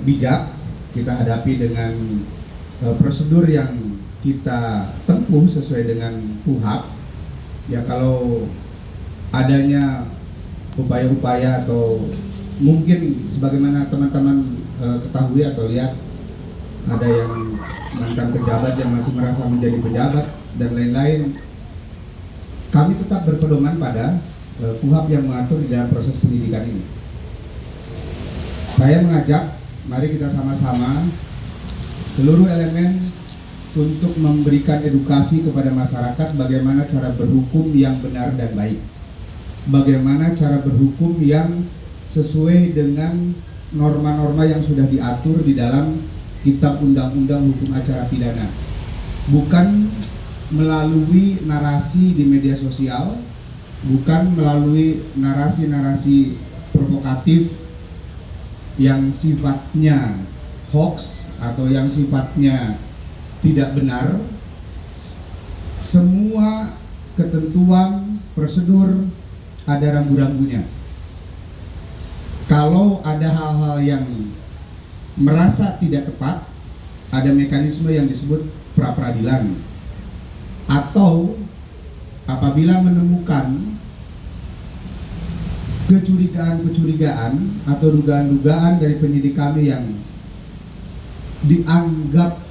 bijak, kita hadapi dengan prosedur yang kita tempuh sesuai dengan KUHP. Ya, kalau adanya upaya-upaya atau mungkin sebagaimana teman-teman ketahui atau lihat, ada yang mantan pejabat yang masih merasa menjadi pejabat dan lain-lain, kami tetap berpedoman pada KUHP yang mengatur di dalam proses pendidikan ini. Saya mengajak, mari kita sama-sama seluruh elemen untuk memberikan edukasi kepada masyarakat bagaimana cara berhukum yang benar dan baik, bagaimana cara berhukum yang sesuai dengan norma-norma yang sudah diatur di dalam Kitab Undang-Undang Hukum Acara Pidana, bukan melalui narasi di media sosial, bukan melalui narasi-narasi provokatif yang sifatnya hoax atau yang sifatnya tidak benar. Semua ketentuan prosedur ada rambu-rambunya. Kalau ada hal-hal yang merasa tidak tepat, ada mekanisme yang disebut pra-peradilan. Atau apabila menemukan kecurigaan-kecurigaan atau dugaan-dugaan dari penyidik kami yang dianggap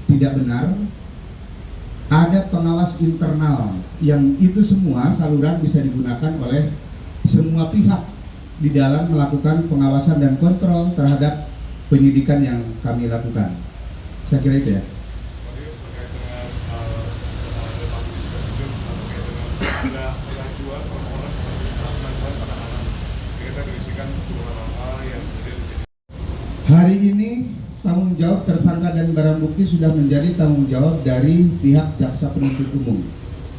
tidak benar, ada pengawas internal yang itu semua saluran bisa digunakan oleh semua pihak di dalam melakukan pengawasan dan kontrol terhadap penyidikan yang kami lakukan. Saya kira itu ya. Hari ini tanggung jawab tersangka dan barang bukti sudah menjadi tanggung jawab dari pihak jaksa penuntut umum.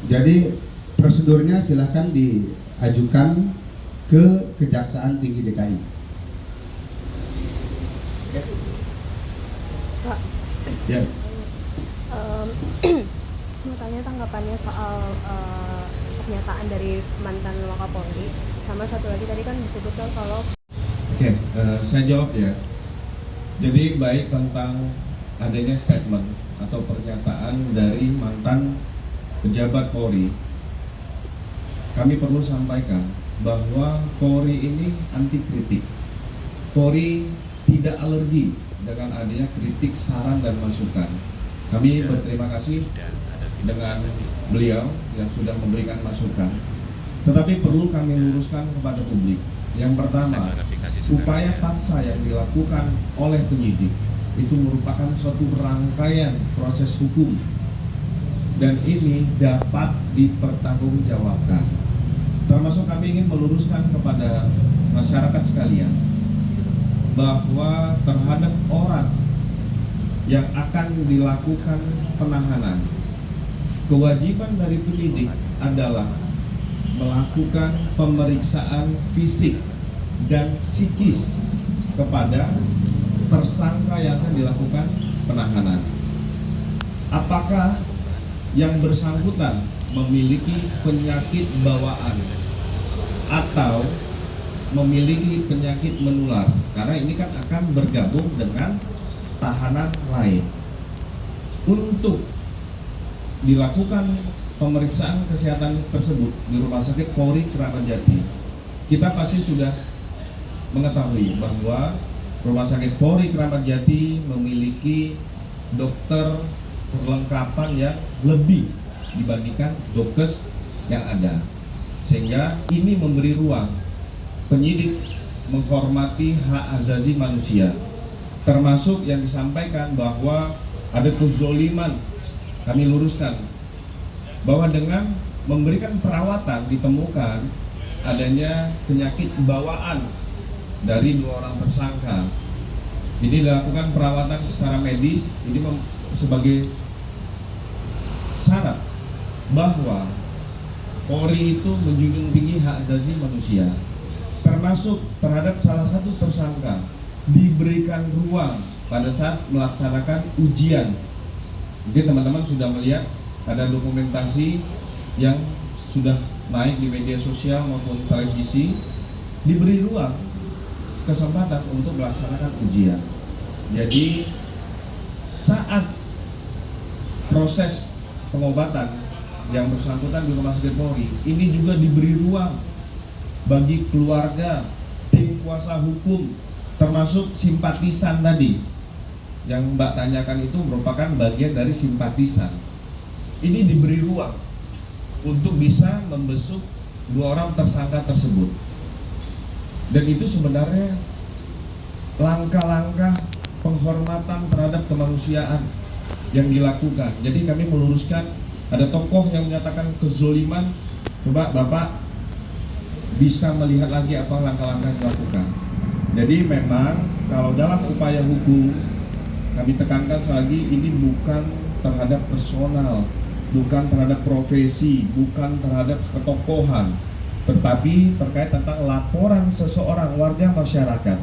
Jadi prosedurnya silahkan diajukan ke Kejaksaan Tinggi DKI. Pak, Ya. mau tanya tanggapannya soal pernyataan dari mantan Wakapolri, sama satu lagi tadi kan disebutkan kalau Saya jawab ya. Jadi baik tentang adanya statement atau pernyataan dari mantan pejabat Polri, kami perlu sampaikan bahwa Polri ini anti kritik. Polri tidak alergi dengan adanya kritik, saran, dan masukan. Kami berterima kasih dengan beliau yang sudah memberikan masukan. Tetapi perlu kami luruskan kepada publik. Yang pertama, upaya paksa yang dilakukan oleh penyidik itu merupakan suatu rangkaian proses hukum dan ini dapat dipertanggungjawabkan. Termasuk kami ingin meluruskan kepada masyarakat sekalian bahwa terhadap orang yang akan dilakukan penahanan, kewajiban dari penyidik adalah melakukan pemeriksaan fisik dan psikis kepada tersangka yang akan dilakukan penahanan. Apakah yang bersangkutan memiliki penyakit bawaan atau memiliki penyakit menular? Karena ini kan akan bergabung dengan tahanan lain. Untuk dilakukan pemeriksaan kesehatan tersebut di Rumah Sakit Polri Kramat Jati, kita pasti sudah mengetahui bahwa Rumah Sakit Polri Kramat Jati memiliki dokter perlengkapan yang lebih dibandingkan dokes yang ada, sehingga ini memberi ruang penyidik menghormati hak asasi manusia, termasuk yang disampaikan bahwa ada kezoliman. Kami luruskan bahwa dengan memberikan perawatan ditemukan adanya penyakit bawaan dari dua orang tersangka. Ini dilakukan perawatan secara medis, ini sebagai syarat bahwa Polri itu menjunjung tinggi hak asasi manusia, termasuk terhadap salah satu tersangka diberikan ruang pada saat melaksanakan ujian. Mungkin teman-teman sudah melihat ada dokumentasi yang sudah naik di media sosial maupun televisi, diberi ruang kesempatan untuk melaksanakan ujian. Jadi saat proses pengobatan yang bersangkutan di Rumah Sakit Polri ini juga diberi ruang bagi keluarga, tim kuasa hukum, termasuk simpatisan tadi yang Mbak tanyakan itu merupakan bagian dari simpatisan. Ini diberi ruang untuk bisa membesuk dua orang tersangka tersebut. Dan itu sebenarnya langkah-langkah penghormatan terhadap kemanusiaan yang dilakukan. Jadi kami meluruskan, ada tokoh yang menyatakan kezoliman, coba Bapak bisa melihat lagi apa langkah-langkah yang dilakukan. Jadi memang kalau dalam upaya hukum kami tekankan sekali lagi, ini bukan terhadap personal, bukan terhadap profesi, bukan terhadap ketokohan, tetapi terkait tentang laporan seseorang warga masyarakat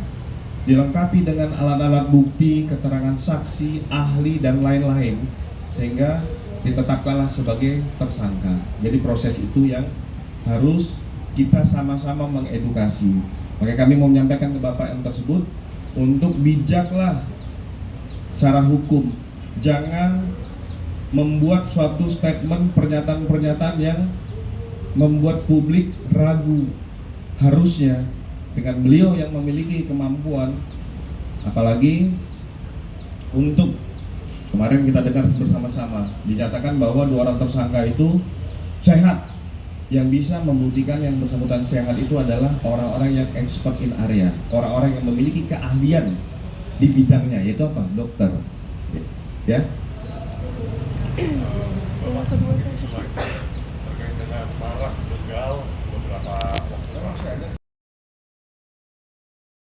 dilengkapi dengan alat-alat bukti, keterangan saksi, ahli, dan lain-lain, sehingga ditetapkanlah sebagai tersangka. Jadi proses itu yang harus kita sama-sama mengedukasi. Maka kami mau menyampaikan ke Bapak yang tersebut untuk bijaklah secara hukum, jangan membuat suatu statement, pernyataan-pernyataan yang membuat publik ragu. Harusnya dengan beliau yang memiliki kemampuan, apalagi untuk kemarin kita dengar bersama-sama dinyatakan bahwa dua orang tersangka itu sehat. Yang bisa membuktikan yang bersangkutan sehat itu adalah orang-orang yang expert in area, orang-orang yang memiliki keahlian di bidangnya, yaitu apa? Dokter. Ya. Yang kedua terkait dengan marak begal beberapa waktu lalu.